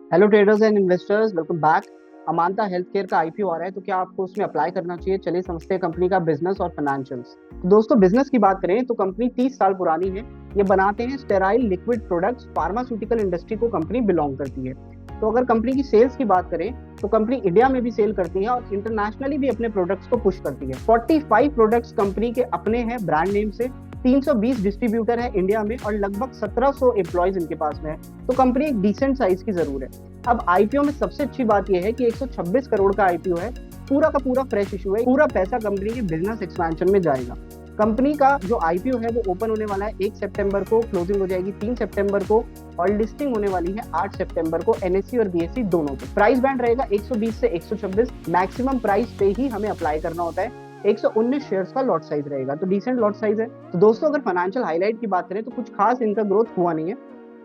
Hello traders and investors, welcome back. Amanta health care का IPO आ रहा है, तो क्या आपको उसमें अप्लाई करना चाहिए? चलिए समझते हैं कंपनी का बिजनेस और फाइनेंशियल्स। तो दोस्तों, बिजनेस की बात करें तो कंपनी 30 साल पुरानी है। ये बनाते हैं sterile liquid products, pharmaceutical industry को कंपनी बिलोंग करती है। तो अगर कंपनी की सेल्स की बात करें तो कंपनी इंडिया में भी सेल करती है और इंटरनेशनली भी अपने प्रोडक्ट्स को पुश करती है। 45 प्रोडक्ट्स कंपनी के अपने हैं ब्रांड नेम से। 320 डिस्ट्रीब्यूटर है इंडिया में और लगभग 1700 एम्प्लॉयज इनके पास में है। तो कंपनी एक डिसेंट साइज की जरूर है। अब आईपीओ में सबसे अच्छी बात यह है कि 126 करोड़ का आईपीओ है। पूरा का पूरा फ्रेश इशू है। पूरा पैसा कंपनी के बिजनेस एक्सपेंशन में जाएगा। कंपनी का जो आईपीओ है वो ओपन होने वाला है 1 सितंबर को, क्लोजिंग हो जाएगी 3 सितंबर को और लिस्टिंग होने वाली है 8 सितंबर को एनएससी और बीएससी दोनों पे। प्राइस बैंड रहेगा 120 से 126। मैक्सिमम प्राइस पे ही हमें अप्लाई करना होता है। 119 शेयर्स का लॉट साइज रहेगा, तो डिसेंट लॉट साइज है। तो दोस्तों, अगर फाइनेंशियल हाईलाइट की बात करें तो कुछ खास इनका ग्रोथ हुआ नहीं है।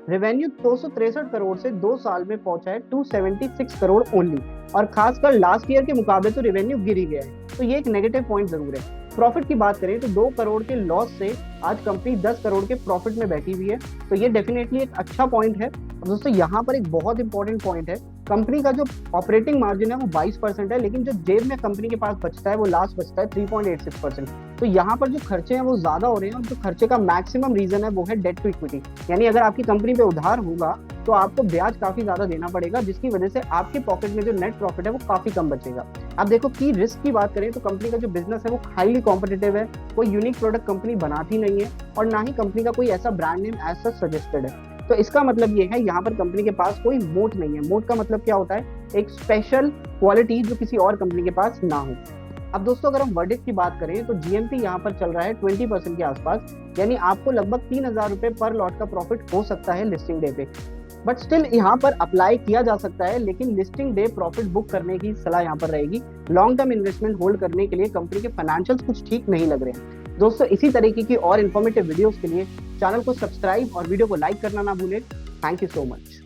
रेवेन्यू 263 करोड़ से 2 साल में पहुंचा है 276 करोड़ ओनली। और खासकर लास्ट ईयर के मुकाबले तो रेवेन्यू गिर ही गया है, तो ये एक नेगेटिव पॉइंट जरूर है। प्रॉफिट की बात करें तो 2 करोड़ के लॉस से आज कंपनी 10 करोड़ के प्रॉफिट में बैठी हुई है, तो ये डेफिनेटली एक अच्छा पॉइंट है। और दोस्तों, यहाँ पर एक बहुत इंपॉर्टेंट पॉइंट है। कंपनी का जो ऑपरेटिंग मार्जिन है वो 22% है, लेकिन जो जेब में कंपनी के पास बचता है वो लास्ट बचता है 3.86%। तो यहाँ पर जो खर्चे हैं वो ज्यादा हो रहे हैं और जो खर्चे का मैक्सिमम रीजन है वो है डेट टू इक्विटी। यानी अगर आपकी कंपनी पे उधार होगा तो आपको ब्याज काफी ज्यादा देना पड़ेगा, जिसकी वजह से आपके पॉकेट में जो नेट प्रॉफिट है वो काफी कम बचेगा। अब देखो कि रिस्क की बात करें तो कंपनी का जो बिजनेस है वो हाईली कॉम्पिटिटिव है। कोई यूनिक प्रोडक्ट कंपनी बनाती नहीं है और ना ही कंपनी का कोई ऐसा brand name as such suggested है। तो इसका मतलब ये है यहाँ पर कंपनी के पास कोई मोट नहीं है। मोट का मतलब क्या होता है? एक स्पेशल क्वालिटी जो किसी और कंपनी के पास ना हो। अब दोस्तों, अगर हम वर्डिक्ट की बात करें तो जीएमपी यहाँ पर चल रहा है 20% के आसपास, यानी आपको लगभग 3000 रुपए पर लॉट का प्रॉफिट हो सकता है लिस्टिंग डे पे। बट स्टिल यहाँ पर अप्लाई किया जा सकता है, लेकिन लिस्टिंग डे प्रॉफिट बुक करने की सलाह यहाँ पर रहेगी। लॉन्ग टर्म इन्वेस्टमेंट होल्ड करने के लिए कंपनी के फाइनेंशियल्स कुछ ठीक नहीं लग रहे हैं। दोस्तों, इसी तरीके की और इन्फॉर्मेटिव वीडियोस के लिए चैनल को सब्सक्राइब और वीडियो को लाइक करना ना भूलें। Thank you so much.